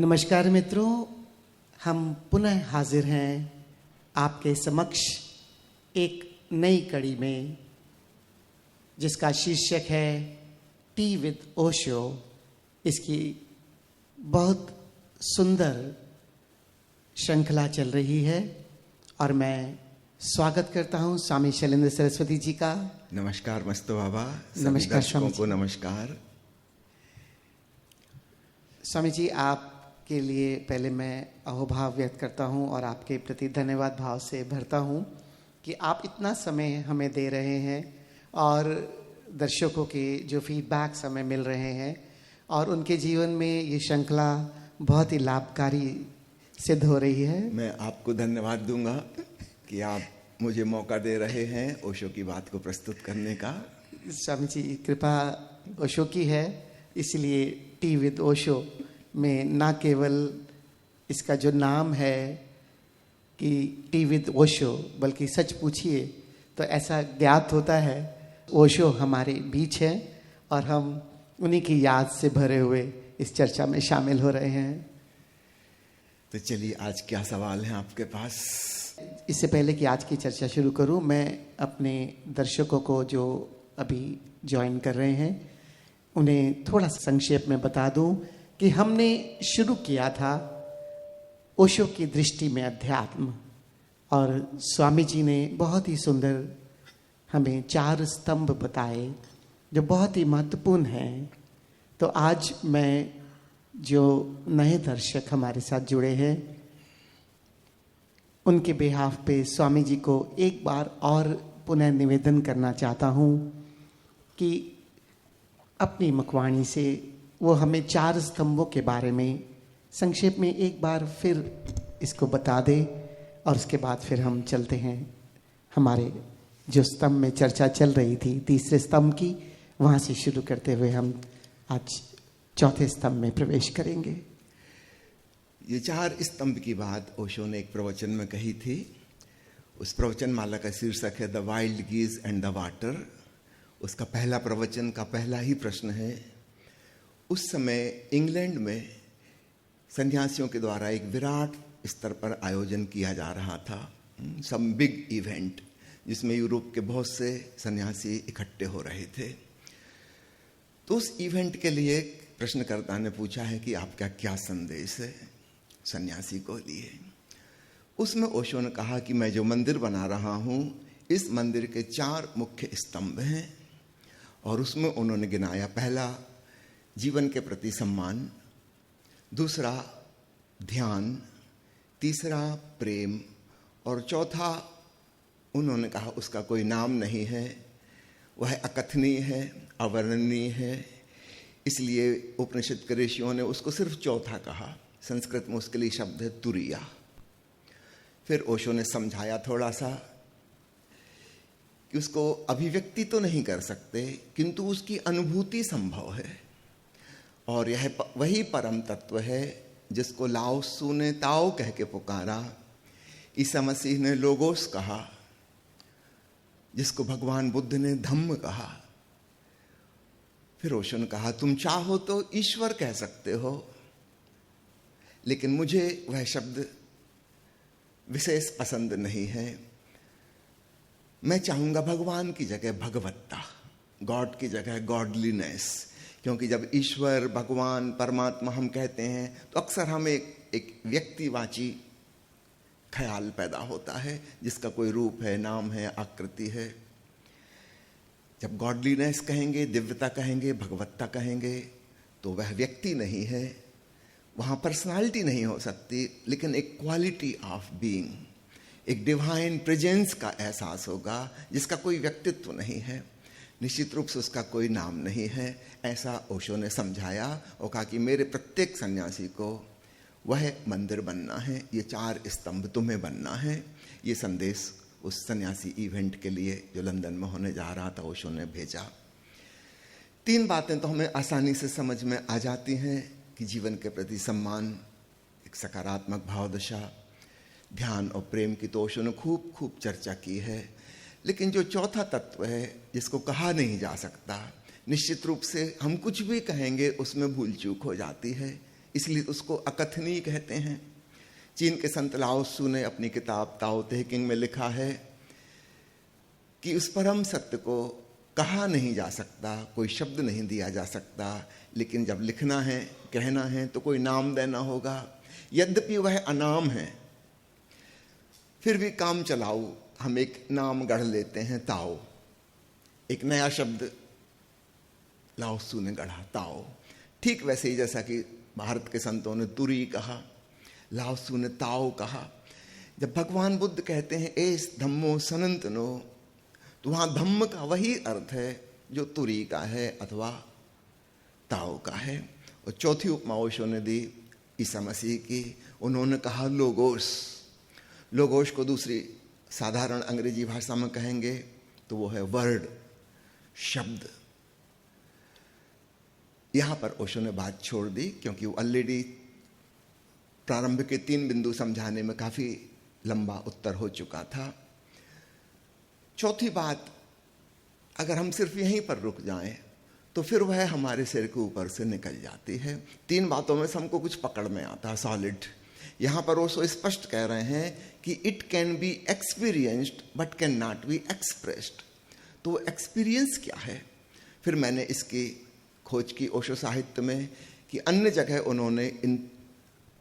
नमस्कार मित्रों, हम पुनः हाजिर हैं आपके समक्ष एक नई कड़ी में, जिसका शीर्षक है टी विद ओशो। इसकी बहुत सुंदर श्रृंखला चल रही है और मैं स्वागत करता हूं स्वामी शैलेंद्र सरस्वती जी का। नमस्कार मस्तो बाबा। नमस्कार दर्शकों को नमस्कार। स्वामी जी, आपके लिए पहले मैं अहोभाव व्यक्त करता हूं और आपके प्रति धन्यवाद भाव से भरता हूं कि आप इतना समय हमें दे रहे हैं और दर्शकों के जो फीडबैक्स हमें मिल रहे हैं और उनके जीवन में ये श्रृंखला बहुत ही लाभकारी सिद्ध हो रही है। मैं आपको धन्यवाद दूंगा कि आप मुझे मौका दे रहे हैं ओशो की बात को प्रस्तुत करने का। स्वामी जी, कृपा ओशो की है, इसलिए टी विद ओशो में ना केवल इसका जो नाम है कि टी विद ओशो, बल्कि सच पूछिए तो ऐसा ज्ञात होता है ओशो हमारे बीच है और हम उन्हीं की याद से भरे हुए इस चर्चा में शामिल हो रहे हैं। तो चलिए, आज क्या सवाल है आपके पास? इससे पहले कि आज की चर्चा शुरू करूं, मैं अपने दर्शकों को जो अभी ज्वाइन कर रहे हैं उन्हें थोड़ा संक्षेप में बता दूं कि हमने शुरू किया था ओशो की दृष्टि में अध्यात्म, और स्वामी जी ने बहुत ही सुंदर हमें 4 स्तंभ बताए जो बहुत ही महत्वपूर्ण हैं। तो आज मैं, जो नए दर्शक हमारे साथ जुड़े हैं, उनके बिहाफ पे स्वामी जी को एक बार और पुनः निवेदन करना चाहता हूँ कि अपनी मकवाणी से वो हमें 4 स्तंभों के बारे में संक्षेप में एक बार फिर इसको बता दे और उसके बाद फिर हम चलते हैं हमारे जो स्तंभ में चर्चा चल रही थी, तीसरे स्तंभ की, वहाँ से शुरू करते हुए हम आज चौथे स्तंभ में प्रवेश करेंगे। ये 4 स्तंभ की बात ओशो ने एक प्रवचन में कही थी। उस प्रवचन माला का शीर्षक है the wild geese and the water. उसका पहला प्रवचन का पहला ही प्रश्न है, उस समय इंग्लैंड में सन्यासियों के द्वारा एक विराट स्तर पर आयोजन किया जा रहा था, सम बिग इवेंट, जिसमें यूरोप के बहुत से सन्यासी इकट्ठे हो रहे थे। तो उस इवेंट के लिए प्रश्नकर्ता ने पूछा है कि आपका क्या संदेश है सन्यासी को लिए। उसमें ओशो ने कहा कि मैं जो मंदिर बना रहा हूँ, इस मंदिर के 4 मुख्य स्तंभ हैं और उसमें उन्होंने गिनाया, पहला जीवन के प्रति सम्मान, दूसरा ध्यान, तीसरा प्रेम और चौथा उन्होंने कहा उसका कोई नाम नहीं है, वह अकथनीय है, अवर्णनीय है, इसलिए उपनिषद के ऋषियों ने उसको सिर्फ चौथा कहा। संस्कृत में उसके लिए शब्द है तुरिया। फिर ओशो ने समझाया थोड़ा सा कि उसको अभिव्यक्ति तो नहीं कर सकते, किंतु उसकी अनुभूति संभव है और यह वही परम तत्व है जिसको लाओ त्सु ने ताओ कह के पुकारा, ईसा मसीह ने लोगोस कहा, जिसको भगवान बुद्ध ने धम्म कहा। फिर ओशो ने कहा तुम चाहो तो ईश्वर कह सकते हो, लेकिन मुझे वह शब्द विशेष पसंद नहीं है। मैं चाहूंगा भगवान की जगह भगवत्ता, गॉड की जगह गॉडलीनेस, क्योंकि जब ईश्वर, भगवान, परमात्मा हम कहते हैं तो अक्सर हमें एक व्यक्तिवाची ख्याल पैदा होता है जिसका कोई रूप है, नाम है, आकृति है। जब गॉडलीनेस कहेंगे, दिव्यता कहेंगे, भगवत्ता कहेंगे, तो वह व्यक्ति नहीं है, वहाँ पर्सनालिटी नहीं हो सकती, लेकिन एक क्वालिटी ऑफ बीइंग, एक डिवाइन प्रेजेंस का एहसास होगा जिसका कोई व्यक्तित्व नहीं है, निश्चित रूप से उसका कोई नाम नहीं है। ऐसा ओशो ने समझाया और कहा कि मेरे प्रत्येक सन्यासी को वह मंदिर बनना है, ये 4 स्तंभ तुम्हें बनना है। ये संदेश उस सन्यासी इवेंट के लिए जो लंदन में होने जा रहा था ओशो ने भेजा। 3 बातें तो हमें आसानी से समझ में आ जाती हैं कि जीवन के प्रति सम्मान, एक सकारात्मक भावदशा, ध्यान और प्रेम की तो ओशो ने खूब चर्चा की है। लेकिन जो चौथा तत्व है जिसको कहा नहीं जा सकता, निश्चित रूप से हम कुछ भी कहेंगे उसमें भूल चूक हो जाती है, इसलिए उसको अकथनीय कहते हैं। चीन के संत लाओ त्सु ने अपनी किताब ताओ ते किंग में लिखा है कि उस परम सत्य को कहा नहीं जा सकता, कोई शब्द नहीं दिया जा सकता, लेकिन जब लिखना है, कहना है तो कोई नाम देना होगा। यद्यपि वह अनाम है, फिर भी काम चलाओ हम एक नाम गढ़ लेते हैं, ताओ। एक नया शब्द लाओ त्सु ने गढ़ा, ताओ। ठीक वैसे ही जैसा कि भारत के संतों ने तुरी कहा, लाओ त्सु ने ताओ कहा। जब भगवान बुद्ध कहते हैं एस धम्मो सनातनो, तो वहां धम्म का वही अर्थ है जो तुरी का है अथवा ताओ का है। और चौथी उपमा ओशो ने दी ईसा मसीह की, उन्होंने कहा लोगोस। लोगोस को दूसरी साधारण अंग्रेजी भाषा में कहेंगे तो वो है वर्ड, शब्द। यहां पर ओशो ने बात छोड़ दी क्योंकि वो ऑलरेडी प्रारंभ के 3 बिंदु समझाने में काफी लंबा उत्तर हो चुका था। चौथी बात, अगर हम सिर्फ यहीं पर रुक जाएं तो फिर वह हमारे सिर के ऊपर से निकल जाती है। 3 बातों में से हमको कुछ पकड़ में आता है, सॉलिड। यहां पर ओशो स्पष्ट कह रहे हैं कि it can be experienced but can not be expressed. तो एक्सपीरियंस क्या है? फिर मैंने इसकी खोज की ओशो साहित्य में कि अन्य जगह उन्होंने इन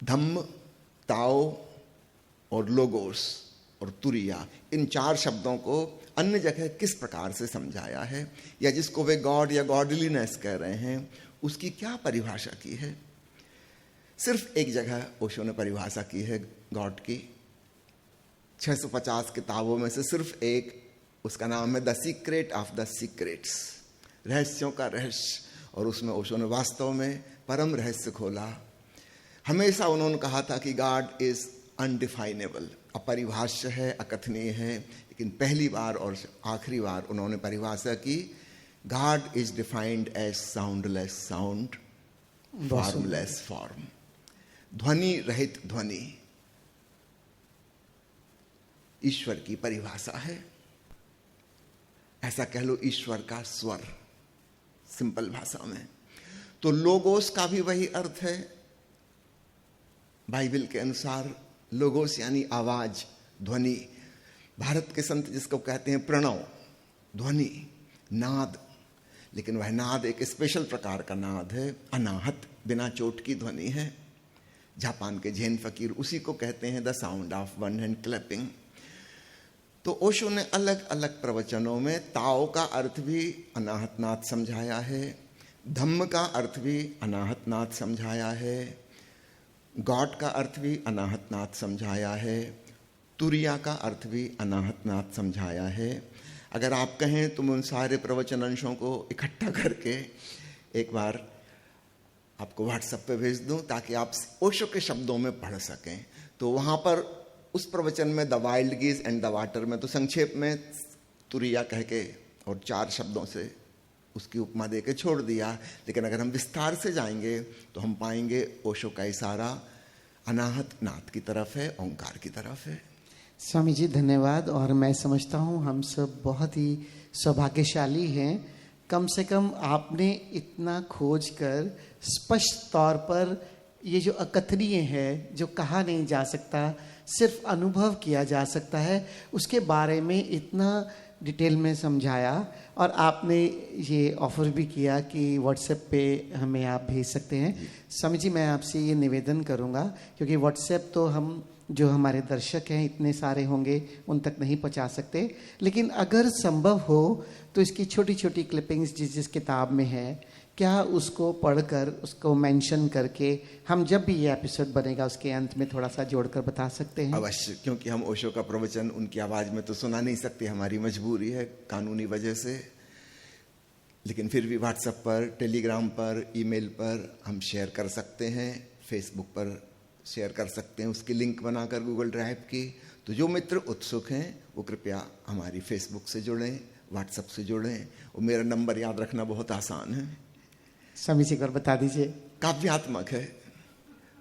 धम्म, ताओ और लोगोस और तुरिया, इन 4 शब्दों को अन्य जगह किस प्रकार से समझाया है, या जिसको वे गॉड या गॉडलीनेस कह रहे हैं उसकी क्या परिभाषा की है। सिर्फ एक जगह ओशो ने परिभाषा की है गॉड की, 650 किताबों में से सिर्फ एक, उसका नाम है the secret of the secrets, रहस्यों का रहस्य। और उसमें ओशो ने वास्तव में परम रहस्य खोला। हमेशा उन्होंने कहा था कि गॉड इज अनडिफाइनेबल, अपरिभाष्य है, अकथनीय है, लेकिन पहली बार और आखिरी बार उन्होंने परिभाषा की, God is defined as soundless sound, formless form, ध्वनि रहित ध्वनि ईश्वर की परिभाषा है। ऐसा कह लो ईश्वर का स्वर, सिंपल भाषा में। तो लोगोस का भी वही अर्थ है बाइबल के अनुसार। लोगोस यानी आवाज, ध्वनि। भारत के संत जिसको कहते हैं प्रणव, ध्वनि, नाद। लेकिन वह नाद एक स्पेशल प्रकार का नाद है, अनाहत, बिना चोट की ध्वनि है। जापान के जैन फकीर उसी को कहते हैं the sound of one hand clapping. तो ओशो ने अलग अलग प्रवचनों में ताओ का अर्थ भी अनाहत नाद समझाया है, धम्म का अर्थ भी अनाहत नाद समझाया है, गॉड का अर्थ भी अनाहत नाद समझाया है, तुरिया का अर्थ भी अनाहत नाद समझाया है। अगर आप कहें तो मैं उन सारे प्रवचन अंशों को इकट्ठा करके एक बार आपको व्हाट्सएप पे भेज दूं ताकि आप ओशो के शब्दों में पढ़ सकें। तो वहां पर उस प्रवचन में the wild geese and the water में तो संक्षेप में तुरिया कह के और 4 शब्दों से उसकी उपमा दे के छोड़ दिया। लेकिन अगर हम विस्तार से जाएंगे तो हम पाएंगे ओशो का इशारा अनाहत नाद की तरफ है, ओंकार की तरफ है। स्वामी जी धन्यवाद। और मैं समझता हूँ हम सब बहुत ही सौभाग्यशाली हैं। कम से कम आपने इतना खोज कर स्पष्ट तौर पर ये जो अकथनीय है, जो कहा नहीं जा सकता, सिर्फ अनुभव किया जा सकता है, उसके बारे में इतना डिटेल में समझाया। और आपने ये ऑफर भी किया कि व्हाट्सएप पे हमें आप भेज सकते हैं। स्वामी जी मैं आपसे ये निवेदन करूँगा, क्योंकि व्हाट्सएप तो हम जो हमारे दर्शक हैं इतने सारे होंगे उन तक नहीं पहुंचा सकते, लेकिन अगर संभव हो तो इसकी छोटी छोटी क्लिपिंग्स जिस जिस किताब में है, क्या उसको पढ़कर उसको मेंशन करके हम जब भी ये एपिसोड बनेगा उसके अंत में थोड़ा सा जोड़कर बता सकते हैं? अवश्य, क्योंकि हम ओशो का प्रवचन उनकी आवाज में तो सुना नहीं सकते, हमारी मजबूरी है कानूनी वजह से। लेकिन फिर भी व्हाट्सएप पर, टेलीग्राम पर, ईमेल पर हम शेयर कर सकते हैं, फेसबुक पर शेयर कर सकते हैं उसकी लिंक बनाकर गूगल ड्राइव की। तो जो मित्र उत्सुक हैं वो कृपया हमारी फेसबुक से जुड़ें, व्हाट्सएप से जुड़ें। और मेरा नंबर याद रखना बहुत आसान है। स्वामी जी एक बार बता दीजिए। काव्यात्मक है,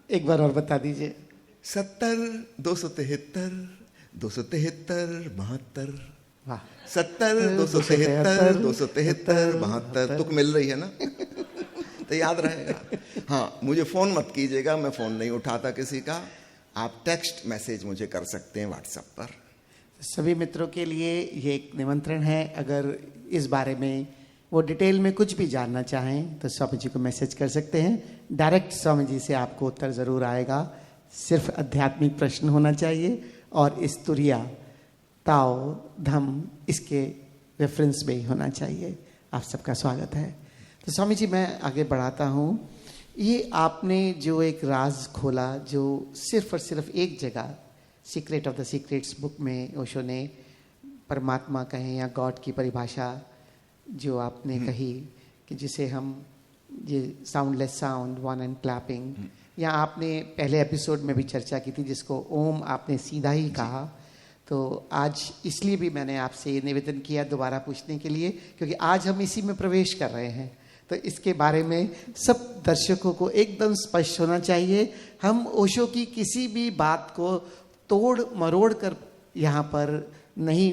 एक बार और बता दीजिए। 70 273 273 72। वाह। 70 273 273 72। तुक मिल रही है ना? तो याद रहेगा। हाँ, मुझे फ़ोन मत कीजिएगा, मैं फ़ोन नहीं उठाता किसी का। आप टेक्स्ट मैसेज मुझे कर सकते हैं व्हाट्सएप पर। सभी मित्रों के लिए ये एक निमंत्रण है, अगर इस बारे में वो डिटेल में कुछ भी जानना चाहें तो स्वामी जी को मैसेज कर सकते हैं। डायरेक्ट स्वामी जी से आपको उत्तर ज़रूर आएगा। सिर्फ आध्यात्मिक प्रश्न होना चाहिए और इस तुरिया ताओ धम इसके रेफरेंस में ही होना चाहिए। आप सबका स्वागत है। तो स्वामी जी, मैं आगे बढ़ाता हूँ। ये आपने जो एक राज खोला, जो सिर्फ और सिर्फ एक जगह secret of the secrets book में ओशो ने परमात्मा कहें या गॉड की परिभाषा जो आपने कही कि जिसे हम ये soundless sound, one and clapping, या आपने पहले एपिसोड में भी चर्चा की थी जिसको ओम आपने सीधा ही कहा। तो आज इसलिए भी मैंने आपसे ये निवेदन किया दोबारा पूछने के लिए, क्योंकि आज हम इसी में प्रवेश कर रहे हैं। तो इसके बारे में सब दर्शकों को एकदम स्पष्ट होना चाहिए। हम ओशो की किसी भी बात को तोड़ मरोड़ कर यहाँ पर नहीं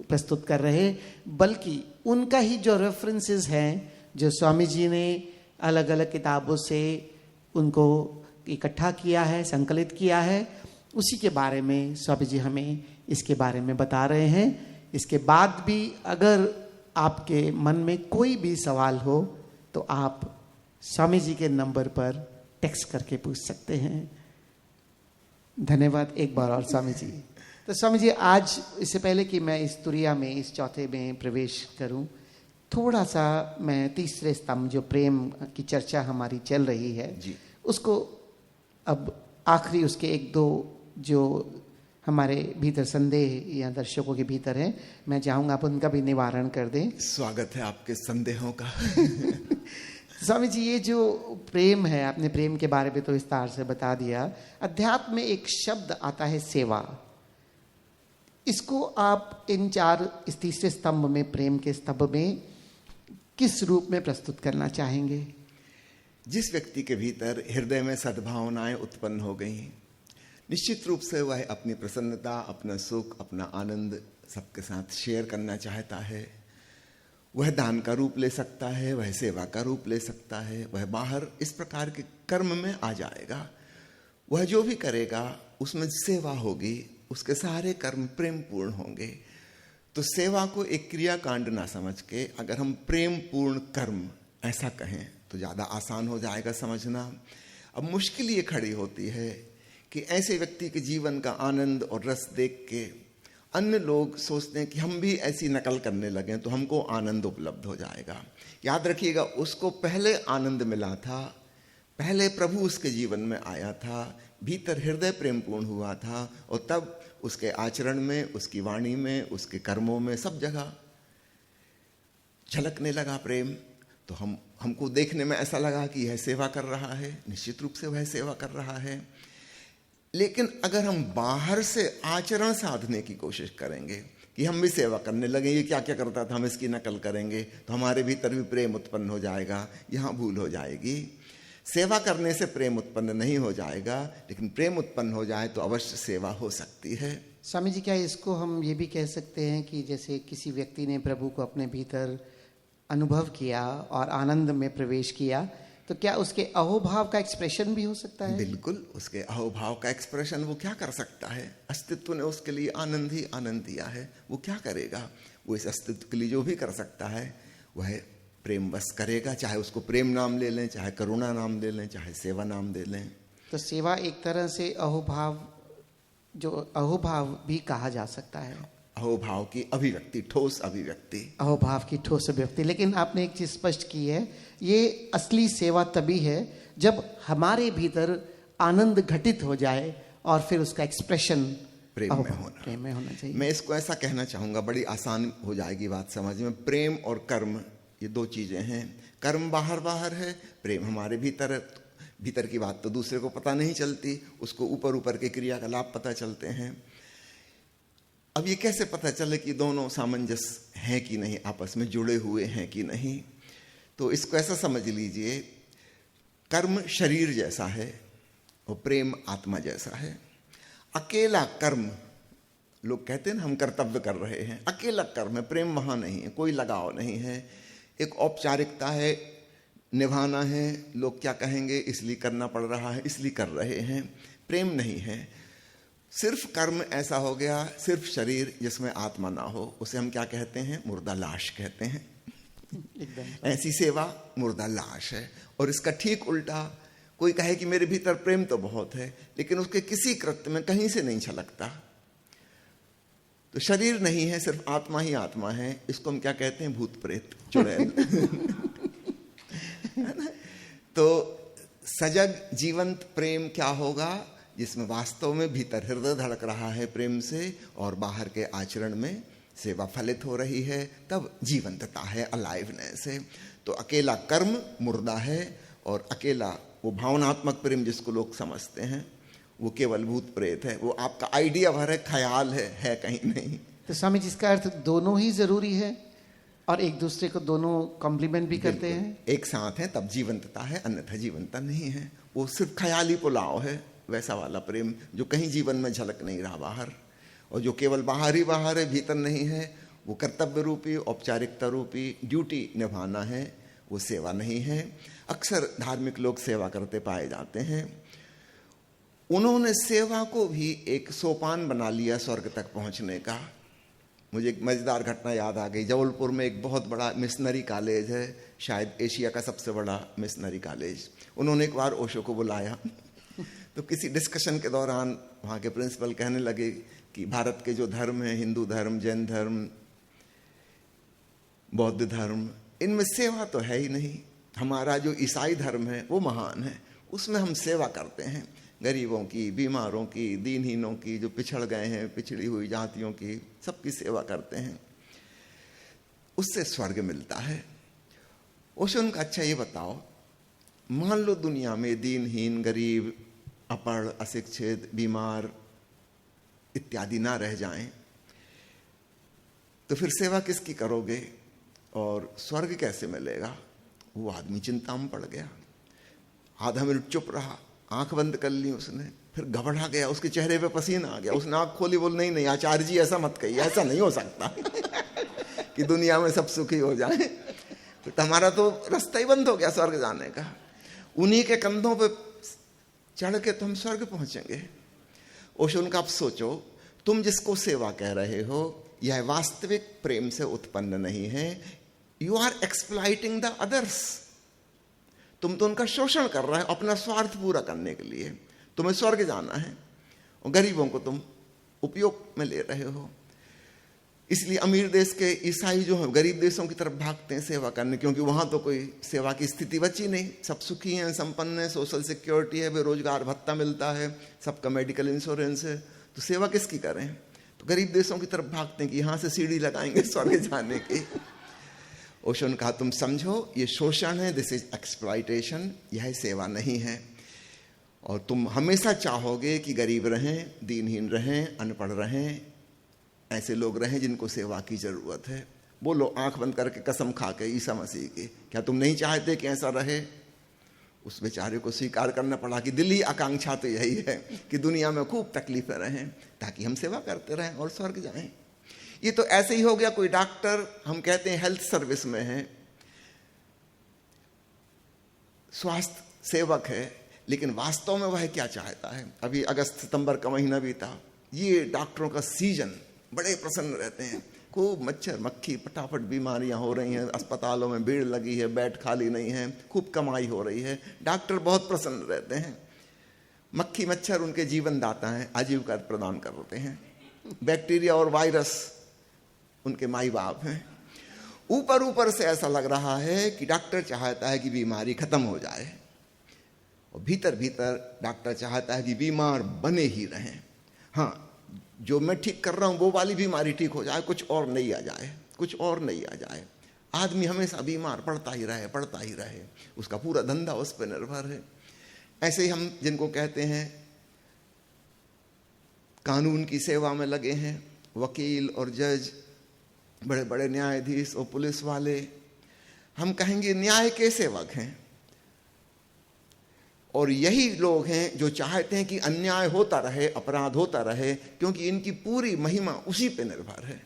प्रस्तुत कर रहे, बल्कि उनका ही जो रेफरेंसेस हैं, जो स्वामी जी ने अलग अलग किताबों से उनको इकट्ठा किया है, संकलित किया है, उसी के बारे में स्वामी जी हमें इसके बारे में बता रहे हैं। इसके बाद भी अगर आपके मन में कोई भी सवाल हो तो आप स्वामी जी के नंबर पर टेक्स्ट करके पूछ सकते हैं। धन्यवाद एक बार और स्वामी जी। तो स्वामी जी, आज इससे पहले कि मैं इस तुरिया में, इस चौथे में प्रवेश करूं, थोड़ा सा मैं तीसरे स्तंभ जो प्रेम की चर्चा हमारी चल रही है जी, उसको अब आखिरी उसके एक दो जो हमारे भीतर संदेह या दर्शकों के भीतर है, मैं चाहूँगा आप उनका भी निवारण कर दें। स्वागत है आपके संदेहों का। स्वामी जी, ये जो प्रेम है, आपने प्रेम के बारे में तो विस्तार से बता दिया। अध्यात्म में एक शब्द आता है सेवा। इसको आप इस तीसरे स्तंभ में, प्रेम के स्तंभ में किस रूप में प्रस्तुत करना चाहेंगे? जिस व्यक्ति के भीतर हृदय में सद्भावनाएं उत्पन्न हो गई, निश्चित रूप से वह अपनी प्रसन्नता, अपना सुख, अपना आनंद सबके साथ शेयर करना चाहता है। वह दान का रूप ले सकता है, वह सेवा का रूप ले सकता है, वह बाहर इस प्रकार के कर्म में आ जाएगा। वह जो भी करेगा उसमें सेवा होगी, उसके सारे कर्म प्रेम पूर्ण होंगे। तो सेवा को एक क्रिया कांड ना समझ के अगर हम प्रेम पूर्ण कर्म ऐसा कहें तो ज़्यादा आसान हो जाएगा समझना। अब मुश्किल ये खड़ी होती है कि ऐसे व्यक्ति के जीवन का आनंद और रस देख के अन्य लोग सोचते हैं कि हम भी ऐसी नकल करने लगें तो हमको आनंद उपलब्ध हो जाएगा। याद रखिएगा, उसको पहले आनंद मिला था, पहले प्रभु उसके जीवन में आया था, भीतर हृदय प्रेम पूर्ण हुआ था, और तब उसके आचरण में, उसकी वाणी में, उसके कर्मों में सब जगह झलकने लगा प्रेम। तो हमको देखने में ऐसा लगा कि यह सेवा कर रहा है, निश्चित रूप से वह सेवा कर रहा है। लेकिन अगर हम बाहर से आचरण साधने की कोशिश करेंगे कि हम भी सेवा करने लगे, ये क्या क्या करता था हम इसकी नकल करेंगे, तो हमारे भीतर भी प्रेम उत्पन्न हो जाएगा, यहाँ भूल हो जाएगी। सेवा करने से प्रेम उत्पन्न नहीं हो जाएगा, लेकिन प्रेम उत्पन्न हो जाए तो अवश्य सेवा हो सकती है। स्वामी जी, क्या इसको हम ये भी कह सकते हैं कि जैसे किसी व्यक्ति ने प्रभु को अपने भीतर अनुभव किया और आनंद में प्रवेश किया, तो क्या उसके अहोभाव का एक्सप्रेशन भी हो सकता है? बिल्कुल, उसके अहोभाव का एक्सप्रेशन वो क्या कर सकता है? अस्तित्व ने उसके लिए आनंद ही आनंद दिया है, वो क्या करेगा? वो इस अस्तित्व के लिए जो भी कर सकता है वह प्रेम बस करेगा, चाहे उसको प्रेम नाम ले लें, चाहे करुणा नाम ले लें, चाहे सेवा नाम दे लें। तो सेवा एक तरह से अहोभाव, जो अहोभाव भी कहा जा सकता है, अहोभाव की अभिव्यक्ति, ठोस अभिव्यक्ति, अहोभाव की ठोस अभिव्यक्ति। लेकिन आपने एक चीज स्पष्ट की है, ये असली सेवा तभी है जब हमारे भीतर आनंद घटित हो जाए और फिर उसका एक्सप्रेशन प्रेम में होना चाहिए। मैं इसको ऐसा कहना चाहूंगा, बड़ी आसान हो जाएगी बात समझ में। प्रेम और कर्म ये दो चीजें हैं। कर्म बाहर बाहर है, प्रेम हमारे भीतर है। भीतर की बात तो दूसरे को पता नहीं चलती, उसको ऊपर ऊपर के क्रियाकलाप पता चलते हैं। अब ये कैसे पता चले कि दोनों सामंजस्य हैं कि नहीं, आपस में जुड़े हुए हैं कि नहीं? तो इसको ऐसा समझ लीजिए, कर्म शरीर जैसा है और प्रेम आत्मा जैसा है। अकेला कर्म, लोग कहते हैं ना हम कर्तव्य कर रहे हैं, अकेला कर्म है, प्रेम वहां नहीं है, कोई लगाव नहीं है, एक औपचारिकता है, निभाना है, लोग क्या कहेंगे इसलिए करना पड़ रहा है, इसलिए कर रहे हैं। प्रेम नहीं है, सिर्फ कर्म ऐसा हो गया, सिर्फ शरीर जिसमें आत्मा ना हो, उसे हम क्या कहते हैं? मुर्दा लाश कहते हैं। ऐसी सेवा मुर्दा लाश है। और इसका ठीक उल्टा, कोई कहे कि मेरे भीतर प्रेम तो बहुत है लेकिन उसके किसी कृत्य में कहीं से नहीं छलकता, तो शरीर नहीं है, सिर्फ आत्मा ही आत्मा है। इसको हम क्या कहते हैं? भूत प्रेत, चुड़ैल। तो सजग जीवंत प्रेम क्या होगा? जिसमें वास्तव में भीतर हृदय धड़क रहा है प्रेम से और बाहर के आचरण में सेवा फलित हो रही है, तब जीवंतता है, अलाइवनेस है। तो अकेला कर्म मुर्दा है और अकेला वो भावनात्मक प्रेम जिसको लोग समझते हैं वो केवल भूत प्रेत है। वो आपका आइडिया भर है, ख्याल है कहीं नहीं। तो स्वामी जी इसका अर्थ दोनों ही जरूरी है और एक दूसरे को दोनों कॉम्प्लीमेंट भी करते हैं, एक साथ हैं तब जीवंतता है, अन्यथा जीवंतता नहीं है। वो सिर्फ ख्याली पुलाव है, वैसा वाला प्रेम जो कहीं जीवन में झलक नहीं रहा बाहर, और जो केवल बाहर ही बाहर है, भीतर नहीं है, वो कर्तव्य रूपी औपचारिकता रूपी ड्यूटी निभाना है, वो सेवा नहीं है। अक्सर धार्मिक लोग सेवा करते पाए जाते हैं, उन्होंने सेवा को भी एक सोपान बना लिया स्वर्ग तक पहुंचने का। मुझे एक मजेदार घटना याद आ गई। जबलपुर में एक बहुत बड़ा मिशनरी कॉलेज है, शायद एशिया का सबसे बड़ा मिशनरी कॉलेज। उन्होंने एक बार ओशो को बुलाया तो किसी डिस्कशन के दौरान वहाँ के प्रिंसिपल कहने लगे कि भारत के जो धर्म हैं, हिंदू धर्म, जैन धर्म, बौद्ध धर्म, इनमें सेवा तो है ही नहीं। हमारा जो ईसाई धर्म है वो महान है, उसमें हम सेवा करते हैं, गरीबों की, बीमारों की, दीनहीनों की, जो पिछड़ गए हैं, पिछड़ी हुई जातियों की, सबकी सेवा करते हैं, उससे स्वर्ग मिलता है। ओशो का अच्छा ये बताओ, मान लो दुनिया में दीनहीन, गरीब, अपढ़, अशिक्षित, बीमार इत्यादि ना रह जाएं, तो फिर सेवा किसकी करोगे और स्वर्ग कैसे मिलेगा? वो आदमी चिंता में पड़ गया, आधा मिनट चुप रहा, आंख बंद कर ली उसने, फिर घबरा गया, उसके चेहरे पे पसीना आ गया, उसने आंख खोली, बोल नहीं नहीं आचार्य जी ऐसा मत कहिए, ऐसा नहीं हो सकता कि दुनिया में सब सुखी हो जाए, तो तुम्हारा तो रास्ता ही बंद हो गया स्वर्ग जाने का। उन्हीं के कंधों पे चढ़ के तुम स्वर्ग पहुंचेंगे। ओशो का आप सोचो, तुम जिसको सेवा कह रहे हो यह वास्तविक प्रेम से उत्पन्न नहीं है, you are exploiting the others. तुम तो उनका शोषण कर रहे हो अपना स्वार्थ पूरा करने के लिए। तुम्हें स्वर्ग जाना है और गरीबों को तुम उपयोग में ले रहे हो। इसलिए अमीर देश के ईसाई जो हैं गरीब देशों की तरफ भागते हैं सेवा करने, क्योंकि वहां तो कोई सेवा की स्थिति बची नहीं, सब सुखी हैं, संपन्न है, सोशल सिक्योरिटी है, बेरोजगार भत्ता मिलता है, सबका मेडिकल इंश्योरेंस है, तो सेवा किसकी करें? तो गरीब देशों की तरफ भागते हैं कि यहां से सीढ़ी लगाएंगे स्वर्ग जाने की। ओशो ने कहा तुम समझो ये शोषण है, दिस इज एक्सप्लॉइटेशन, यह सेवा नहीं है। और तुम हमेशा चाहोगे कि गरीब रहें, दीनहीन रहें, अनपढ़ रहें, ऐसे लोग रहें जिनको सेवा की जरूरत है। बोलो आंख बंद करके कसम खा के ईसा मसीह की, क्या तुम नहीं चाहते कि ऐसा रहे? उस बेचारे को स्वीकार करना पड़ा कि दिली आकांक्षा तो यही है कि दुनिया में खूब तकलीफें रहें ताकि हम सेवा करते रहें और स्वर्ग जाएं। ये तो ऐसे ही हो गया, कोई डॉक्टर, हम कहते हैं हेल्थ सर्विस में है, स्वास्थ्य सेवक है, लेकिन वास्तव में वह क्या चाहता है? अभी अगस्त सितंबर का महीना भी था, ये डॉक्टरों का सीजन, बड़े प्रसन्न रहते हैं, खूब मच्छर मक्खी फटाफट बीमारियां हो रही हैं, अस्पतालों में भीड़ लगी है, बेड खाली नहीं है, खूब कमाई हो रही है, डॉक्टर बहुत प्रसन्न रहते हैं। मक्खी मच्छर उनके जीवन दाता हैं, आजीविका प्रदान करते हैं, बैक्टीरिया और वायरस उनके माई बाप हैं। ऊपर ऊपर से ऐसा लग रहा है कि डॉक्टर चाहता है कि बीमारी खत्म हो जाए, और भीतर भीतर डॉक्टर चाहता है कि बीमार बने ही रहें। हाँ, जो मैं ठीक कर रहा हूं वो वाली बीमारी ठीक हो जाए, कुछ और नहीं आ जाए, कुछ और नहीं आ जाए। आदमी हमेशा बीमार पड़ता ही रहे, उसका पूरा धंधा उस पर निर्भर है। ऐसे ही हम जिनको कहते हैं कानून की सेवा में लगे हैं, वकील और जज, बड़े बड़े न्यायाधीश और पुलिस वाले, हम कहेंगे न्याय के सेवक हैं। और यही लोग हैं जो चाहते हैं कि अन्याय होता रहे, अपराध होता रहे, क्योंकि इनकी पूरी महिमा उसी पे निर्भर है।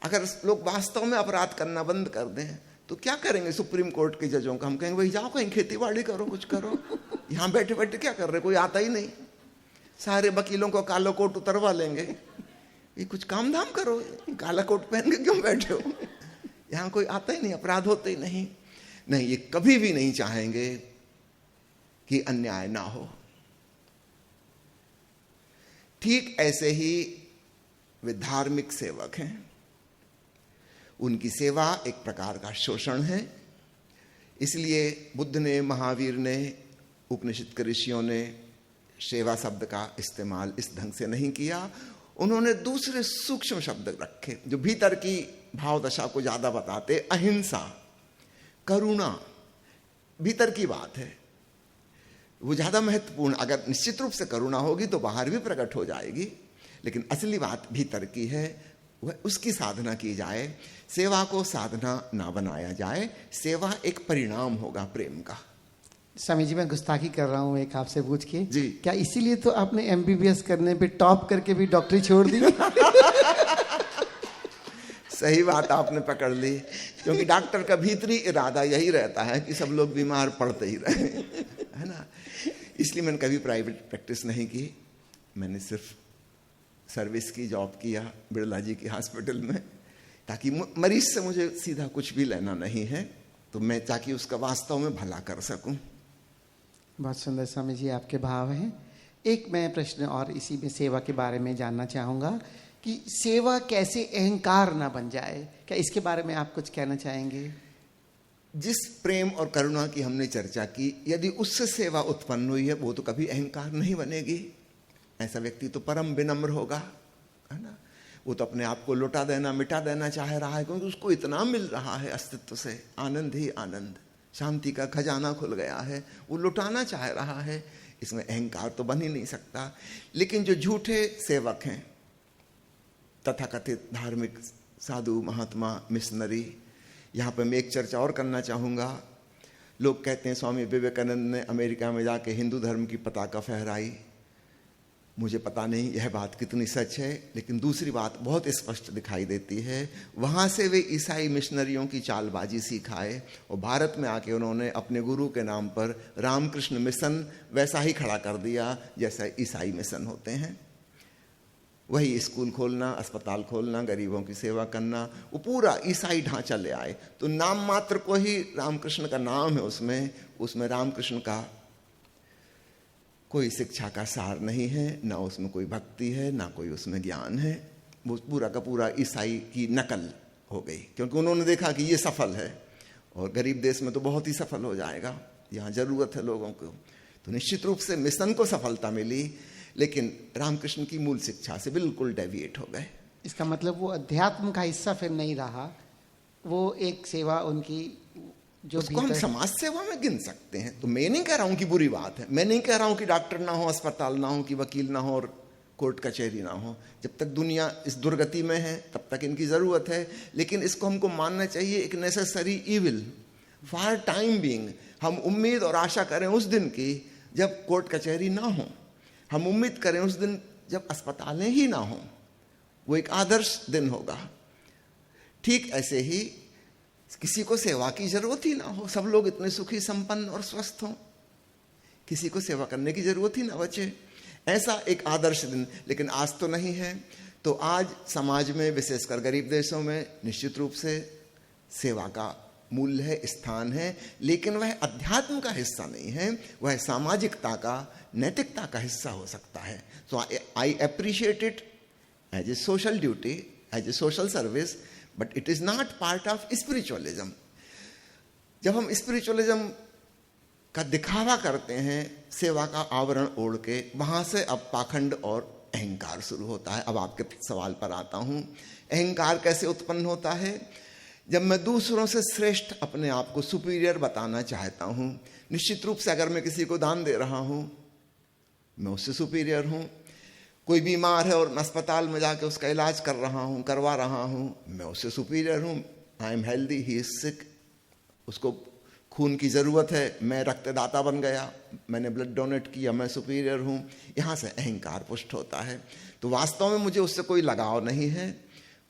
अगर लोग वास्तव में अपराध करना बंद कर दें तो क्या करेंगे सुप्रीम कोर्ट के जजों का? हम कहेंगे भाई जाओ कहीं खेती बाड़ी करो, कुछ करो, यहाँ बैठे बैठे क्या कर रहे, कोई आता ही नहीं। सारे वकीलों को काला कोट उतरवा लेंगे, ये कुछ काम धाम करो, काला कोट पहन के क्यों बैठे हो, यहाँ कोई आता ही नहीं, अपराध होते ही नहीं। नहीं, ये कभी भी नहीं चाहेंगे कि अन्याय ना हो। ठीक ऐसे ही वे धार्मिक सेवक हैं, उनकी सेवा एक प्रकार का शोषण है। इसलिए बुद्ध ने, महावीर ने, उपनिषद के ऋषियों ने सेवा शब्द का इस्तेमाल इस ढंग से नहीं किया। उन्होंने दूसरे सूक्ष्म शब्द रखे जो भीतर की भाव दशा को ज्यादा बताते। अहिंसा, करुणा, भीतर की बात है, वो ज्यादा महत्वपूर्ण। अगर निश्चित रूप से करुणा होगी तो बाहर भी प्रकट हो जाएगी, लेकिन असली बात भीतर की है, वह उसकी साधना की जाए। सेवा को साधना ना बनाया जाए, सेवा एक परिणाम होगा प्रेम का। स्वामी जी, मैं गुस्ताखी कर रहा हूँ एक आपसे पूछ के जी। क्या इसीलिए तो आपने MBBS करने पे टॉप करके भी डॉक्टरी छोड़ दी? सही बात आपने पकड़ ली, क्योंकि डॉक्टर का भीतरी इरादा यही रहता है कि सब लोग बीमार पड़ते ही रहे, है ना। इसलिए मैंने कभी प्राइवेट प्रैक्टिस नहीं की, मैंने सिर्फ सर्विस की, जॉब किया बिरला जी की हॉस्पिटल में, ताकि मरीज से मुझे सीधा कुछ भी लेना नहीं है, तो मैं ताकि उसका वास्तव में भला कर सकूं। बहुत सुंदर स्वामी जी आपके भाव हैं। एक मैं प्रश्न और इसी में सेवा के बारे में जानना चाहूँगा कि सेवा कैसे अहंकार ना बन जाए, क्या इसके बारे में आप कुछ कहना चाहेंगे? जिस प्रेम और करुणा की हमने चर्चा की, यदि उससे सेवा उत्पन्न हुई है वो तो कभी अहंकार नहीं बनेगी। ऐसा व्यक्ति तो परम विनम्र होगा, है ना। वो तो अपने आप को लुटा देना, मिटा देना चाह रहा है, क्योंकि उसको इतना मिल रहा है अस्तित्व से, आनंद ही आनंद, शांति का खजाना खुल गया है, वो लुटाना चाह रहा है। इसमें अहंकार तो बन ही नहीं सकता। लेकिन जो झूठे सेवक हैं, तथाकथित धार्मिक साधु, महात्मा, मिशनरी, यहाँ पे मैं एक चर्चा और करना चाहूँगा। लोग कहते हैं स्वामी विवेकानंद ने अमेरिका में जाके हिंदू धर्म की पताका फहराई। मुझे पता नहीं यह बात कितनी सच है, लेकिन दूसरी बात बहुत स्पष्ट दिखाई देती है। वहाँ से वे ईसाई मिशनरियों की चालबाजी सीखाए और भारत में आके उन्होंने अपने गुरु के नाम पर रामकृष्ण मिशन वैसा ही खड़ा कर दिया जैसा ईसाई मिशन होते हैं। वही स्कूल खोलना, अस्पताल खोलना, गरीबों की सेवा करना, वो पूरा ईसाई ढांचा ले आए। तो नाम मात्र को ही रामकृष्ण का नाम है, उसमें रामकृष्ण का कोई शिक्षा का सार नहीं है, ना उसमें कोई भक्ति है, ना कोई उसमें ज्ञान है। वो पूरा का पूरा ईसाई की नकल हो गई, क्योंकि उन्होंने देखा कि ये सफल है और गरीब देश में तो बहुत ही सफल हो जाएगा, यहाँ जरूरत है लोगों को। तो निश्चित रूप से मिशन को सफलता मिली, लेकिन रामकृष्ण की मूल शिक्षा से बिल्कुल डेविएट हो गए। इसका मतलब वो अध्यात्म का हिस्सा फिर नहीं रहा, वो एक सेवा उनकी जो उसको हम समाज सेवा में गिन सकते हैं। तो मैं नहीं कह रहा हूं कि बुरी बात है, मैं नहीं कह रहा हूं कि डॉक्टर ना हो, अस्पताल ना हो, कि वकील ना हो और कोर्ट कचहरी ना हो। जब तक दुनिया इस दुर्गति में है तब तक इनकी जरूरत है, लेकिन इसको हमको मानना चाहिए एक necessary evil for time being. हम उम्मीद और आशा करें उस दिन की जब कोर्ट कचहरी ना हो, हम उम्मीद करें उस दिन जब अस्पतालें ही ना हो, वो एक आदर्श दिन होगा। ठीक ऐसे ही किसी को सेवा की जरूरत ही ना हो, सब लोग इतने सुखी, संपन्न और स्वस्थ हों, किसी को सेवा करने की जरूरत ही ना बचे, ऐसा एक आदर्श दिन। लेकिन आज तो नहीं है। तो आज समाज में, विशेषकर गरीब देशों में, निश्चित रूप से सेवा का मूल्य है, स्थान है, लेकिन वह अध्यात्म का हिस्सा नहीं है, वह सामाजिकता का, नैतिकता का हिस्सा हो सकता है। So I appreciate it as a social duty, as a social service, but it is not part of spiritualism. जब हम स्पिरिचुअलिज्म का दिखावा करते हैं सेवा का आवरण ओढ़ के, वहां से अब पाखंड और अहंकार शुरू होता है। अब आपके सवाल पर आता हूं, अहंकार कैसे उत्पन्न होता है? जब मैं दूसरों से श्रेष्ठ, अपने आप को सुपीरियर बताना चाहता हूं। निश्चित रूप से अगर मैं किसी को दान दे रहा हूं, मैं उससे सुपीरियर हूं। कोई बीमार है और मैं अस्पताल में जाके उसका इलाज करवा रहा हूं, मैं उससे सुपीरियर हूं। I am healthy, he is sick, उसको खून की जरूरत है, मैं रक्तदाता बन गया, मैंने ब्लड डोनेट किया, मैं सुपीरियर हूं। यहां से अहंकार पुष्ट होता है। तो वास्तव में मुझे उससे कोई लगाव नहीं है,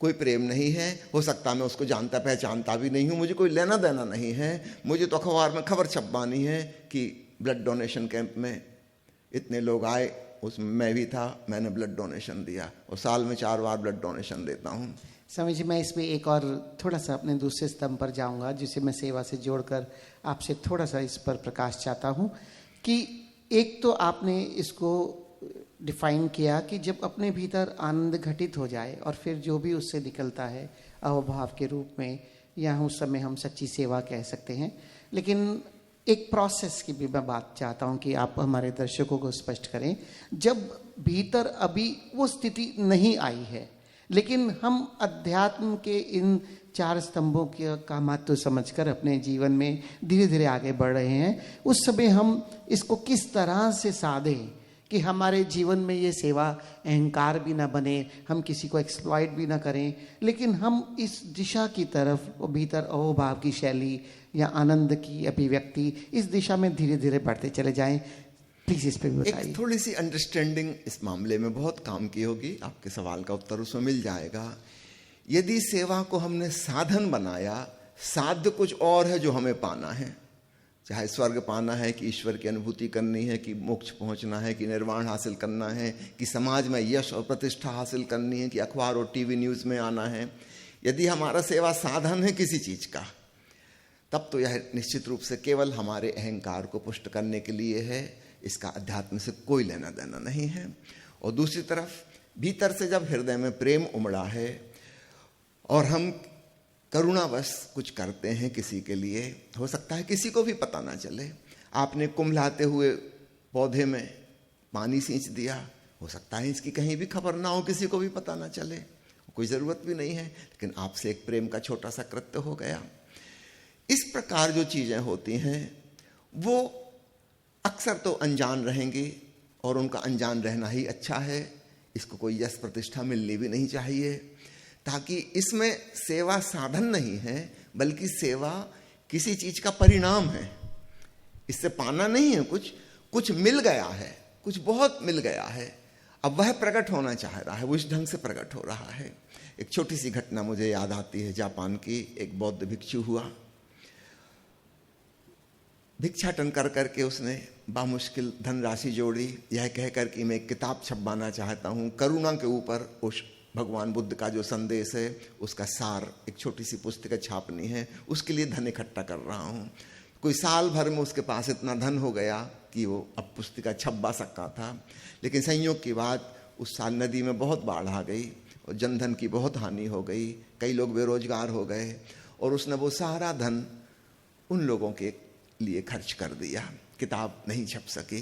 कोई प्रेम नहीं है। हो सकता मैं उसको जानता पहचानता भी नहीं हूँ, मुझे कोई लेना देना नहीं है। मुझे तो अखबार में खबर छपवानी है कि ब्लड डोनेशन कैंप में इतने लोग आए, उसमें मैं भी था, मैंने ब्लड डोनेशन दिया और साल में 4 बार ब्लड डोनेशन देता हूँ। स्वामी जी, मैं इसमें एक और थोड़ा सा अपने दूसरे स्तंभ पर जाऊंगा, जिसे मैं सेवा से जोड़कर आपसे थोड़ा सा इस पर प्रकाश चाहता हूँ कि एक तो आपने इसको डिफाइन किया कि जब अपने भीतर आनंद घटित हो जाए और फिर जो भी उससे निकलता है अवभाव के रूप में, या उस समय हम सच्ची सेवा कह सकते हैं। लेकिन एक प्रोसेस की भी मैं बात चाहता हूं कि आप हमारे दर्शकों को स्पष्ट करें। जब भीतर अभी वो स्थिति नहीं आई है, लेकिन हम अध्यात्म के इन 4 स्तंभों का महत्व समझकर अपने जीवन में धीरे धीरे आगे बढ़ रहे हैं, उस समय हम इसको किस तरह से साधें कि हमारे जीवन में ये सेवा अहंकार भी ना बने, हम किसी को एक्सप्लॉइट भी ना करें, लेकिन हम इस दिशा की तरफ, भीतर अहोभाव की शैली या आनंद की अभिव्यक्ति, इस दिशा में धीरे धीरे बढ़ते चले जाएं। प्लीज इस पे भी बताइए। एक थोड़ी सी अंडरस्टैंडिंग इस मामले में बहुत काम की होगी, आपके सवाल का उत्तर उसमें मिल जाएगा। यदि सेवा को हमने साधन बनाया, साध्य कुछ और है जो हमें पाना है, चाहे स्वर्ग पाना है, कि ईश्वर की अनुभूति करनी है, कि मोक्ष पहुंचना है, कि निर्वाण हासिल करना है, कि समाज में यश और प्रतिष्ठा हासिल करनी है, कि अखबार और टीवी न्यूज़ में आना है, यदि हमारा सेवा साधन है किसी चीज़ का, तब तो यह निश्चित रूप से केवल हमारे अहंकार को पुष्ट करने के लिए है। इसका अध्यात्म से कोई लेना देना नहीं है। और दूसरी तरफ भीतर से जब हृदय में प्रेम उमड़ा है और हम करुणावश कुछ करते हैं किसी के लिए, हो सकता है किसी को भी पता ना चले। आपने कुम्हलाते हुए पौधे में पानी सींच दिया, हो सकता है इसकी कहीं भी खबर ना हो, किसी को भी पता ना चले, कोई ज़रूरत भी नहीं है, लेकिन आपसे एक प्रेम का छोटा सा कृत्य हो गया। इस प्रकार जो चीज़ें होती हैं वो अक्सर तो अनजान रहेंगी और उनका अनजान रहना ही अच्छा है। इसको कोई यश प्रतिष्ठा मिलनी भी नहीं चाहिए, ताकि इसमें सेवा साधन नहीं है, बल्कि सेवा किसी चीज का परिणाम है। इससे पाना नहीं है, कुछ मिल गया है, कुछ बहुत मिल गया है, अब वह प्रकट होना चाह रहा है, वो इस ढंग से प्रकट हो रहा है। एक छोटी सी घटना मुझे याद आती है, जापान की। एक बौद्ध भिक्षु हुआ, भिक्षाटन कर करके उसने बामुश्किल धनराशि जोड़ी, यह कहकर कि मैं एक किताब छपवाना चाहता हूँ, करुणा के ऊपर उस भगवान बुद्ध का जो संदेश है उसका सार, एक छोटी सी पुस्तिका छापनी है, उसके लिए धन इकट्ठा कर रहा हूँ। कोई साल भर में उसके पास इतना धन हो गया कि वो अब पुस्तिका छपवा सकता था, लेकिन संयोग की बात उस साल नदी में बहुत बाढ़ आ गई और जनधन की बहुत हानि हो गई, कई लोग बेरोजगार हो गए और उसने वो सारा धन उन लोगों के लिए खर्च कर दिया, किताब नहीं छप सकी।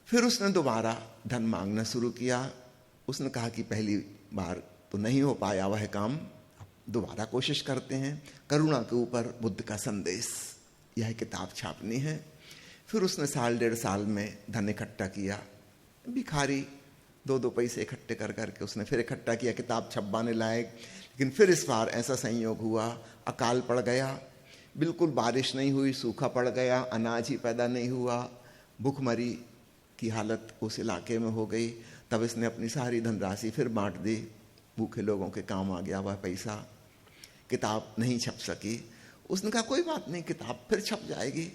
फिर उसने दोबारा धन मांगना शुरू किया। उसने कहा कि पहली बार तो नहीं हो पाया वह काम, दोबारा कोशिश करते हैं। करुणा के ऊपर बुद्ध का संदेश, यह किताब छापनी है। फिर उसने 1.5 साल में धन इकट्ठा किया, भिखारी 2 पैसे इकट्ठे कर करके उसने फिर इकट्ठा किया किताब छपवाने लायक। लेकिन फिर इस बार ऐसा संयोग हुआ, अकाल पड़ गया, बिल्कुल बारिश नहीं हुई, सूखा पड़ गया, अनाज ही पैदा नहीं हुआ, भूखमरी की हालत उस इलाके में हो गई। तब इसने अपनी सारी धनराशि फिर बांट दी, भूखे लोगों के काम आ गया वह पैसा, किताब नहीं छप सकी। उसने कहा कोई बात नहीं, किताब फिर छप जाएगी।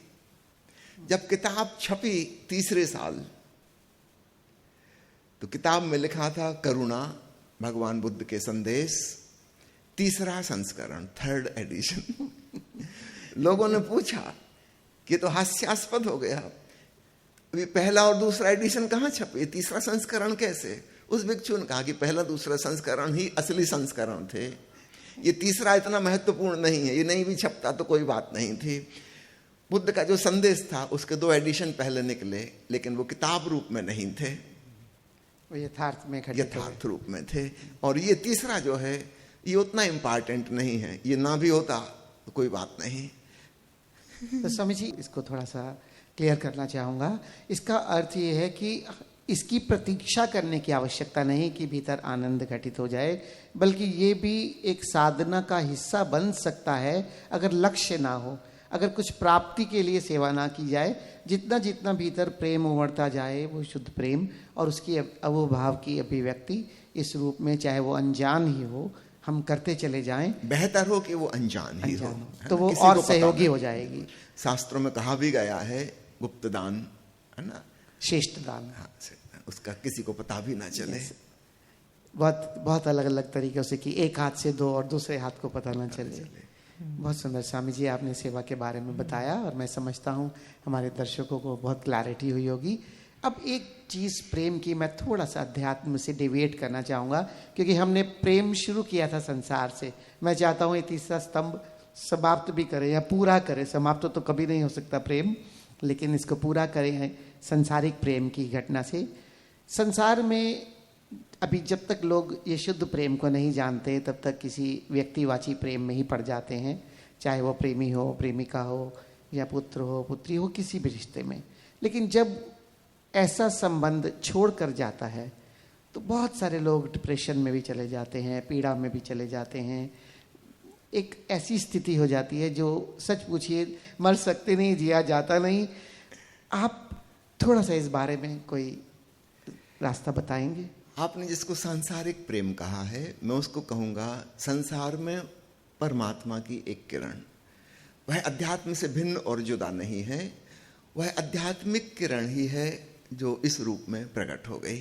जब किताब छपी 3रे साल, तो किताब में लिखा था करुणा, भगवान बुद्ध के संदेश, 3रा संस्करण, 3rd एडिशन। लोगों ने पूछा कि तो हास्यास्पद हो गया, अभी पहला और दूसरा एडिशन कहाँ छपे, 3रा संस्करण कैसे? उस भिक्षु ने कहा कि पहला दूसरा संस्करण ही असली संस्करण थे, ये 3रा इतना महत्वपूर्ण नहीं है, ये नहीं भी छपता तो कोई बात नहीं थी। बुद्ध का जो संदेश था उसके 2 एडिशन पहले निकले, लेकिन वो किताब रूप में नहीं थे, वो यथार्थ रूप में थे। और ये 3रा जो है ये उतना इम्पोर्टेंट नहीं है, ये ना भी होता तो कोई बात नहीं। तो स्वामी जी, इसको थोड़ा सा क्लियर करना चाहूँगा। इसका अर्थ ये है कि इसकी प्रतीक्षा करने की आवश्यकता नहीं कि भीतर आनंद घटित हो जाए, बल्कि ये भी एक साधना का हिस्सा बन सकता है अगर लक्ष्य ना हो, अगर कुछ प्राप्ति के लिए सेवा ना की जाए। जितना जितना भीतर प्रेम उमड़ता जाए वो शुद्ध प्रेम और उसकी अवभाव की अभिव्यक्ति, इस रूप में, चाहे वो अनजान ही हो, हम करते चले जाएं, बेहतर हो कि वो अनजान ही हो, तो वो किसी और को पता सहयोगी नहीं। हो जाएगी। शास्त्रों में कहा भी गया है गुप्त दान, है ना, श्रेष्ठ दान। हाँ, उसका किसी को पता भी ना चले। बहुत बहुत अलग अलग तरीकों से कि एक हाथ से दो और दूसरे हाथ को पता ना चले। बहुत सुंदर स्वामी जी, आपने सेवा के बारे में बताया और मैं समझता हूँ हमारे दर्शकों को बहुत क्लैरिटी हुई होगी। अब एक चीज़ प्रेम की मैं थोड़ा सा अध्यात्म से डिविएट करना चाहूँगा, क्योंकि हमने प्रेम शुरू किया था संसार से। मैं चाहता हूँ ये तीसरा स्तंभ समाप्त भी करें या पूरा करें। समाप्त तो कभी नहीं हो सकता प्रेम, लेकिन इसको पूरा करें संसारिक प्रेम की घटना से। संसार में अभी जब तक लोग ये शुद्ध प्रेम को नहीं जानते, तब तक किसी व्यक्तिवाची प्रेम में ही पड़ जाते हैं, चाहे वो प्रेमी हो, प्रेमिका हो, या पुत्र हो, पुत्री हो, किसी भी रिश्ते में। लेकिन जब ऐसा संबंध छोड़ कर जाता है तो बहुत सारे लोग डिप्रेशन में भी चले जाते हैं, पीड़ा में भी चले जाते हैं। एक ऐसी स्थिति हो जाती है जो सच पूछिए मर सकते नहीं, जिया जाता नहीं। आप थोड़ा सा इस बारे में कोई रास्ता बताएंगे? आपने जिसको सांसारिक प्रेम कहा है, मैं उसको कहूँगा संसार में परमात्मा की एक किरण। वह अध्यात्म से भिन्न और जुदा नहीं है, वह आध्यात्मिक किरण ही है जो इस रूप में प्रकट हो गई।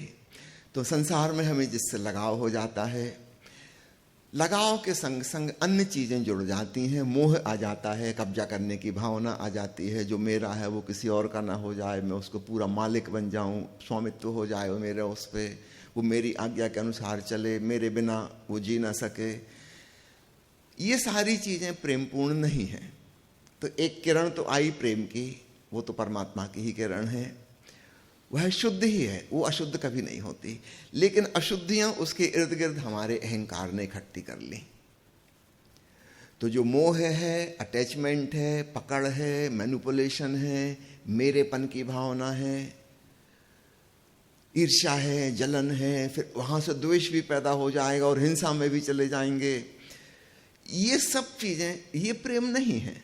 तो संसार में हमें जिससे लगाव हो जाता है, लगाव के संग संग अन्य चीज़ें जुड़ जाती हैं, मोह आ जाता है, कब्जा करने की भावना आ जाती है, जो मेरा है वो किसी और का ना हो जाए, मैं उसको पूरा मालिक बन जाऊं, स्वामित्व हो जाए वो मेरा उस पर, वो मेरी आज्ञा के अनुसार चले, मेरे बिना वो जी ना सके। ये सारी चीज़ें प्रेमपूर्ण नहीं हैं। तो एक किरण तो आई प्रेम की, वो तो परमात्मा की ही किरण है, वह शुद्ध ही है, वो अशुद्ध कभी नहीं होती। लेकिन अशुद्धियां उसके इर्द गिर्द हमारे अहंकार ने इकट्ठी कर ली। तो जो मोह है, अटैचमेंट है, पकड़ है, मैनिपुलेशन है, मेरेपन की भावना है, ईर्ष्या है, जलन है, फिर वहां से द्वेष भी पैदा हो जाएगा और हिंसा में भी चले जाएंगे। ये सब चीजें, ये प्रेम नहीं है,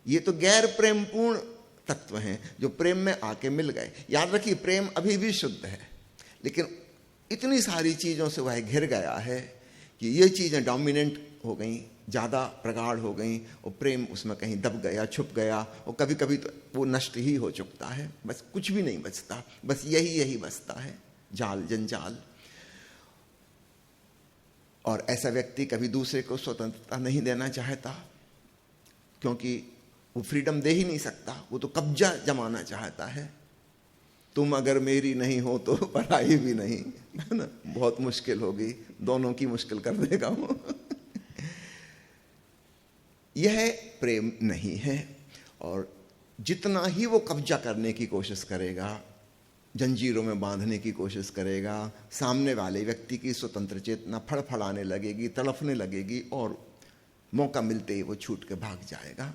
ये तो गैर प्रेमपूर्ण तत्व हैं जो प्रेम में आके मिल गए। याद रखिए, प्रेम अभी भी शुद्ध है, लेकिन इतनी सारी चीज़ों से वह घिर गया है कि ये चीज़ें डोमिनेंट हो गई, ज़्यादा प्रगाढ़ हो गई, और प्रेम उसमें कहीं दब गया, छुप गया, और कभी कभी तो वो नष्ट ही हो चुकता है। बस कुछ भी नहीं बचता, बस यही बचता है, जाल जंजाल। और ऐसा व्यक्ति कभी दूसरे को स्वतंत्रता नहीं देना चाहता, क्योंकि वो फ्रीडम दे ही नहीं सकता, वो तो कब्जा जमाना चाहता है। तुम अगर मेरी नहीं हो तो पराई भी नहीं, है ना, बहुत मुश्किल होगी, दोनों की मुश्किल कर देगा वो। यह प्रेम नहीं है। और जितना ही वो कब्जा करने की कोशिश करेगा, जंजीरों में बांधने की कोशिश करेगा, सामने वाले व्यक्ति की स्वतंत्र चेतना फड़फड़ाने लगेगी, तड़फने लगेगी, और मौका मिलते ही वो छूट के भाग जाएगा,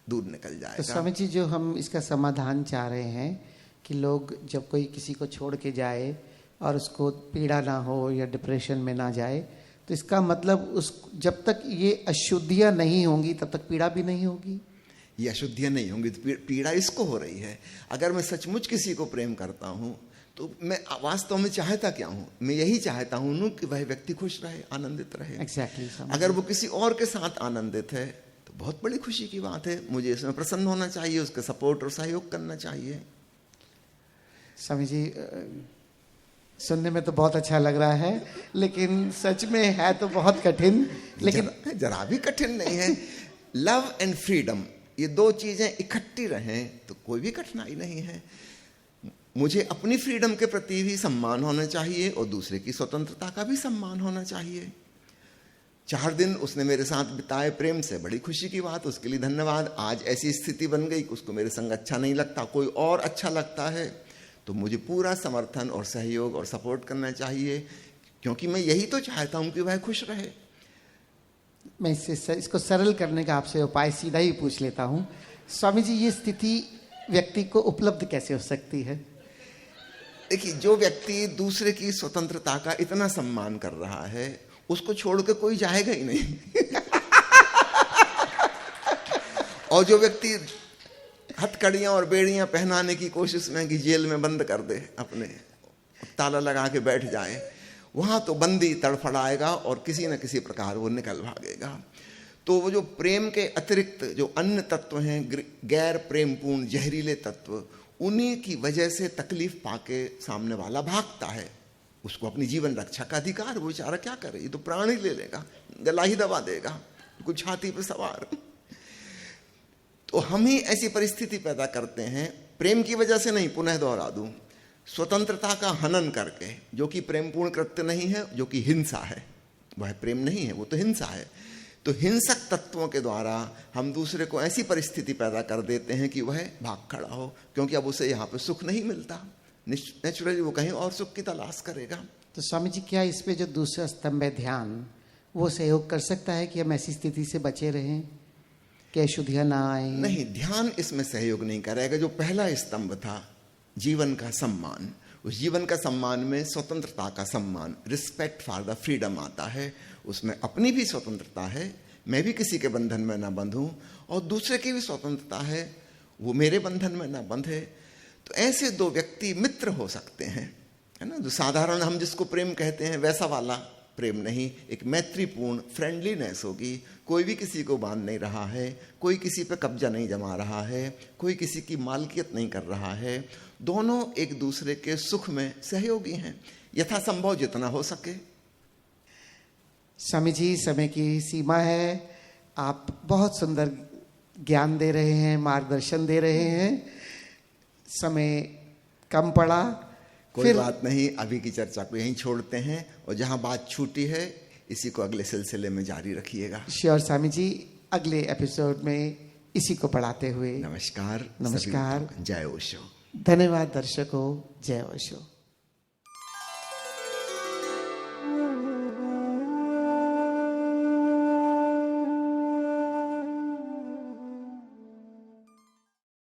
दूर निकल जाएगा। तो स्वामी जी, जो हम इसका समाधान चाह रहे हैं कि लोग जब कोई किसी को छोड़ के जाए और उसको पीड़ा ना हो या डिप्रेशन में ना जाए, तो इसका मतलब उस जब तक ये अशुद्धियां नहीं होंगी तब तक पीड़ा भी नहीं होगी। ये अशुद्धियां नहीं होंगी तो पीड़ा इसको हो रही है। अगर मैं सचमुच किसी को प्रेम करता हूं तो मैं वास्तव में चाहता क्या हूं? मैं यही चाहता हूं कि वह व्यक्ति खुश रहे, आनंदित रहे। Exactly, अगर वो किसी और के साथ आनंदित है तो बहुत बड़ी खुशी की बात है, मुझे इसमें प्रसन्न होना चाहिए, उसका सपोर्ट और सहयोग करना चाहिए। स्वामी जी, सुनने में तो बहुत अच्छा लग रहा है, लेकिन सच में है तो बहुत कठिन। लेकिन जरा भी कठिन नहीं है। लव एंड फ्रीडम, ये दो चीजें इकट्ठी रहें तो कोई भी कठिनाई नहीं है। मुझे अपनी फ्रीडम के प्रति भी सम्मान होना चाहिए और दूसरे की स्वतंत्रता का भी सम्मान होना चाहिए। 4 दिन उसने मेरे साथ बिताए प्रेम से, बड़ी खुशी की बात, उसके लिए धन्यवाद। आज ऐसी स्थिति बन गई कि उसको मेरे संग अच्छा नहीं लगता, कोई और अच्छा लगता है, तो मुझे पूरा समर्थन और सहयोग और सपोर्ट करना चाहिए, क्योंकि मैं यही तो चाहता हूं कि वह खुश रहे। मैं इसको सरल करने का आपसे उपाय सीधा ही पूछ लेता हूं। स्वामी जी, ये स्थिति व्यक्ति को उपलब्ध कैसे हो सकती है? देखिए, जो व्यक्ति दूसरे की स्वतंत्रता का इतना सम्मान कर रहा है, उसको छोड़ के कोई जाएगा ही नहीं। और जो व्यक्ति हथकड़ियां और बेड़ियां पहनाने की कोशिश में कि जेल में बंद कर दे अपने, ताला लगा के बैठ जाए, वहां तो बंदी तड़फड़ाएगा और किसी न किसी प्रकार वो निकल भागेगा। तो वो जो प्रेम के अतिरिक्त जो अन्य तत्व हैं, गैर प्रेमपूर्ण जहरीले तत्व, उन्हीं की वजह से तकलीफ पाके सामने वाला भागता है। उसको अपनी जीवन रक्षा का अधिकार, वो बेचारा क्या करे, ये तो प्राण ही ले लेगा, गला ही दबा देगा, कुछ छाती पे सवार। तो हम ही ऐसी परिस्थिति पैदा करते हैं, प्रेम की वजह से नहीं, पुनः दोहरा दूं, स्वतंत्रता का हनन करके, जो कि प्रेमपूर्ण कृत्य नहीं है, जो कि हिंसा है। वह प्रेम नहीं है, वो तो हिंसा है। तो हिंसक तत्वों के द्वारा हम दूसरे को ऐसी परिस्थिति पैदा कर देते हैं कि वह भाग खड़ा हो, क्योंकि अब उसे यहाँ पे सुख नहीं मिलता, नेचुरली वो कहीं और सुख की तलाश करेगा। तो स्वामी जी, क्या इसमें जो दूसरा स्तंभ है ध्यान, वो सहयोग कर सकता है कि हम ऐसी स्थिति से बचे रहें, कि अशुद्धियां ना आए? नहीं, ध्यान इसमें सहयोग नहीं करेगा। जो पहला स्तंभ था जीवन का सम्मान, उस जीवन का सम्मान में स्वतंत्रता का सम्मान, रिस्पेक्ट फॉर द फ्रीडम आता है। उसमें अपनी भी स्वतंत्रता है, मैं भी किसी के बंधन में ना बंधूं, और दूसरे की भी स्वतंत्रता है, वो मेरे बंधन में ना बंधे। तो ऐसे दो व्यक्ति मित्र हो सकते हैं, है ना। जो साधारण हम जिसको प्रेम कहते हैं वैसा वाला प्रेम नहीं, एक मैत्रीपूर्ण फ्रेंडलीनेस होगी। कोई भी किसी को बांध नहीं रहा है, कोई किसी पे कब्जा नहीं जमा रहा है, कोई किसी की मालकियत नहीं कर रहा है। दोनों एक दूसरे के सुख में सहयोगी हैं, यथासंभव जितना हो सके। स्वामी जी, समय की सीमा है, आप बहुत सुंदर ज्ञान दे रहे हैं, मार्गदर्शन दे रहे हैं, समय कम पड़ा, कोई बात नहीं, अभी की चर्चा को यहीं छोड़ते हैं, और जहां बात छूटी है इसी को अगले सिलसिले में जारी रखिएगा। श्योर स्वामी जी, अगले एपिसोड में इसी को पढ़ाते हुए नमस्कार। नमस्कार। जय ओशो। धन्यवाद दर्शकों, जय ओशो।